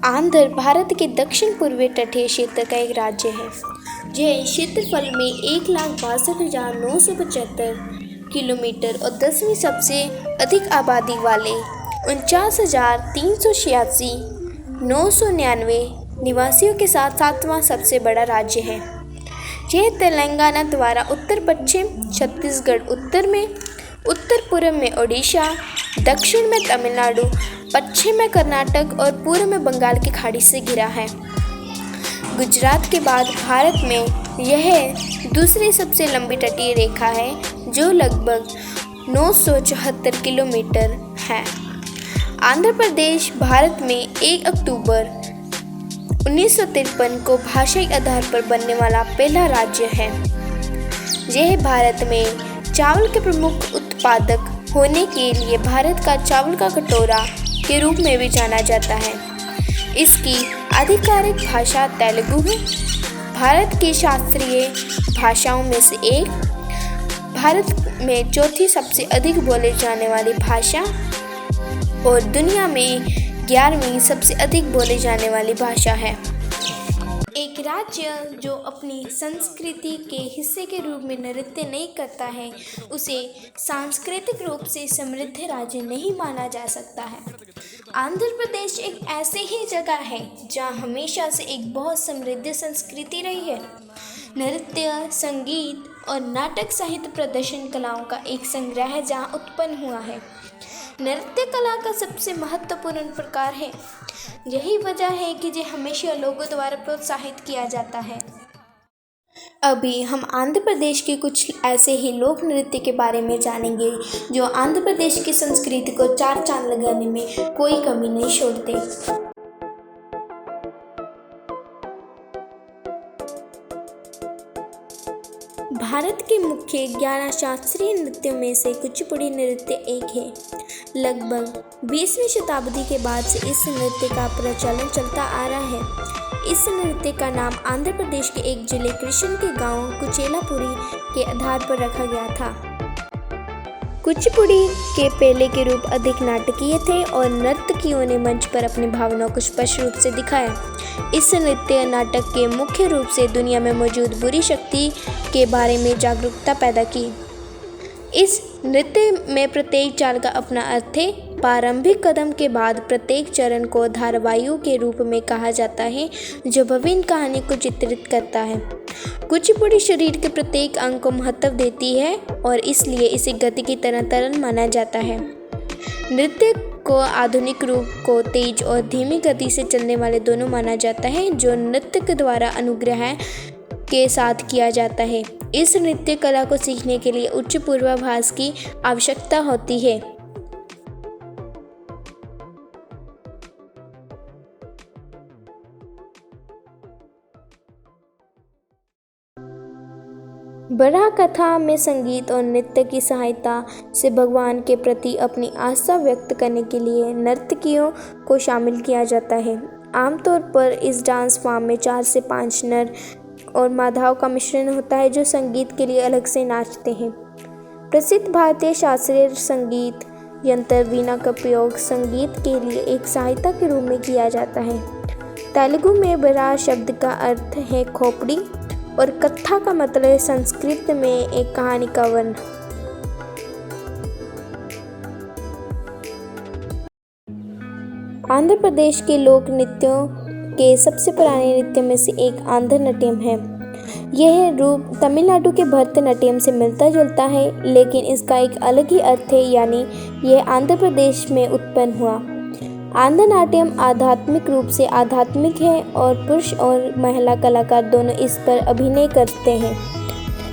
आंध्र भारत के दक्षिण पूर्वी तटीय क्षेत्र का एक राज्य है। यह क्षेत्रफल में 1,62,975 किलोमीटर और 10वीं सबसे अधिक आबादी वाले 49,386,999 निवासियों के साथ 7वां सबसे बड़ा राज्य है। यह तेलंगाना द्वारा उत्तर पश्चिम, छत्तीसगढ़ उत्तर में, उत्तर पूर्व में ओडिशा, दक्षिण में तमिलनाडु, पश्चिम में कर्नाटक और पूर्व में बंगाल की खाड़ी से घिरा है। गुजरात के बाद भारत में यह दूसरी सबसे लंबी तटीय रेखा है, जो लगभग 974 किलोमीटर है। आंध्र प्रदेश भारत में 1 अक्टूबर 1953 को भाषाई आधार पर बनने वाला पहला राज्य है। यह भारत में चावल के प्रमुख उत्पादक होने के लिए भारत का चावल का कटोरा के रूप में भी जाना जाता है। इसकी आधिकारिक भाषा तेलुगु है। भारत की शास्त्रीय भाषाओं में से एक, भारत में चौथी सबसे अधिक बोले जाने वाली भाषा और दुनिया में 11वीं सबसे अधिक बोले जाने वाली भाषा है। एक राज्य जो अपनी संस्कृति के हिस्से के रूप में नृत्य नहीं करता है, उसे सांस्कृतिक रूप से समृद्ध राज्य नहीं माना जा सकता है। आंध्र प्रदेश एक ऐसी ही जगह है जहाँ हमेशा से एक बहुत समृद्ध संस्कृति रही है। नृत्य, संगीत और नाटक साहित्य प्रदर्शन कलाओं का एक संग्रह है जहाँ उत्पन्न हुआ है। नृत्य कला का सबसे महत्वपूर्ण प्रकार है। यही वजह है कि ये हमेशा लोगों द्वारा प्रोत्साहित किया जाता है। अभी हम आंध्र प्रदेश के कुछ ऐसे ही लोक नृत्य के बारे में जानेंगे जो आंध्र प्रदेश की संस्कृति को 4 चांद लगाने में कोई कमी नहीं छोड़ते। भारत के मुख्य 11 शास्त्रीय नृत्यों में से कुचिपुड़ी नृत्य एक है। लगभग 20वीं शताब्दी के बाद से इस नृत्य का प्रचलन चलता आ रहा है। इस नृत्य का नाम आंध्र प्रदेश के एक जिले कृष्ण के गांव कुचेलापुरी के आधार पर रखा गया था। कुचिपुड़ी के पहले के रूप अधिक नाटकीय थे और नर्तकियों ने मंच पर अपनी भावनाओं को स्पष्ट रूप से दिखाया। इस नृत्य नाटक के मुख्य रूप से दुनिया में मौजूद बुरी शक्ति के बारे में जागरूकता पैदा की। इस नृत्य में प्रत्येक चाल का अपना अर्थ है। प्रारंभिक कदम के बाद प्रत्येक चरण को धारावायु के रूप में कहा जाता है, जो विभिन्न कहानी को चित्रित करता है। कुचिपुड़ी शरीर के प्रत्येक अंग को महत्व देती है और इसलिए इसे गति की तरह तरल माना जाता है। नृत्य को आधुनिक रूप को तेज और धीमी गति से चलने वाले दोनों माना जाता है, जो नृत्य के द्वारा अनुग्रह के साथ किया जाता है। इस नृत्य कला को सीखने के लिए उच्च पूर्वाभ्यास की आवश्यकता होती है। बड़ा कथा में संगीत और नृत्य की सहायता से भगवान के प्रति अपनी आस्था व्यक्त करने के लिए नर्तकियों को शामिल किया जाता है। आमतौर पर इस डांस फॉर्म में 4 से 5 नर और मादाओं का मिश्रण होता है, जो संगीत के लिए अलग से नाचते हैं। प्रसिद्ध भारतीय शास्त्रीय संगीत यंत्र वीणा का प्रयोग संगीत के लिए एक सहायता के रूप में किया जाता है। तेलुगु में बड़ा शब्द का अर्थ है खोपड़ी और कथा का मतलब है संस्कृत में एक कहानी का वर्ण। आंध्र प्रदेश के लोक नृत्यों के सबसे पुराने नृत्य में से एक आंध्र नाट्यम है। यह रूप तमिलनाडु के भरतनाट्यम से मिलता जुलता है, लेकिन इसका एक अलग ही अर्थ है, यानी यह आंध्र प्रदेश में उत्पन्न हुआ। आंध्र नाट्यम आध्यात्मिक रूप से आध्यात्मिक है और पुरुष और महिला कलाकार दोनों इस पर अभिनय करते हैं।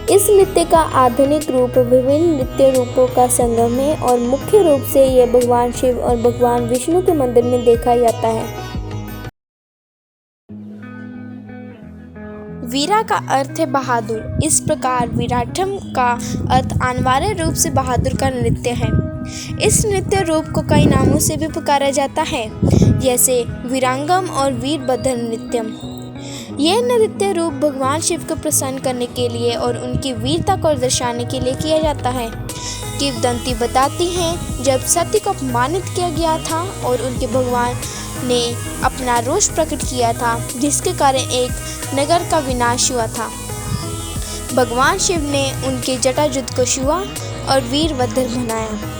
इस नृत्य का आधुनिक रूप विभिन्न नृत्य रूपों का संगम है और मुख्य रूप से यह भगवान शिव और भगवान विष्णु के मंदिर में देखा जाता है। वीरा का अर्थ है बहादुर। इस प्रकार वीराठम का अर्थ अनिवार्य रूप से बहादुर का नृत्य है। इस नृत्य रूप को कई नामों से भी पुकारा जाता है, जैसे वीरांगम और वीरभद्र नृत्यम। यह नृत्य रूप भगवान शिव को प्रसन्न करने के लिए और उनकी वीरता को दर्शाने के लिए किया जाता है। किंवदंती बताती हैं, जब सती को अपमानित किया गया था और उनके भगवान ने अपना रोष प्रकट किया था, जिसके कारण एक नगर का विनाश हुआ था। भगवान शिव ने उनके जटायुध को छुआ और वीरभद्र बनाया।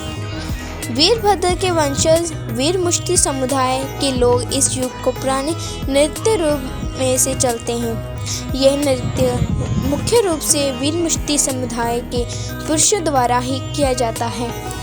वीरभद्र के वंशज वीर मुष्टि समुदाय के लोग इस युग को पुराने नृत्य रूप में से चलते हैं। यह नृत्य मुख्य रूप से वीर मुष्टि समुदाय के पुरुषों द्वारा ही किया जाता है।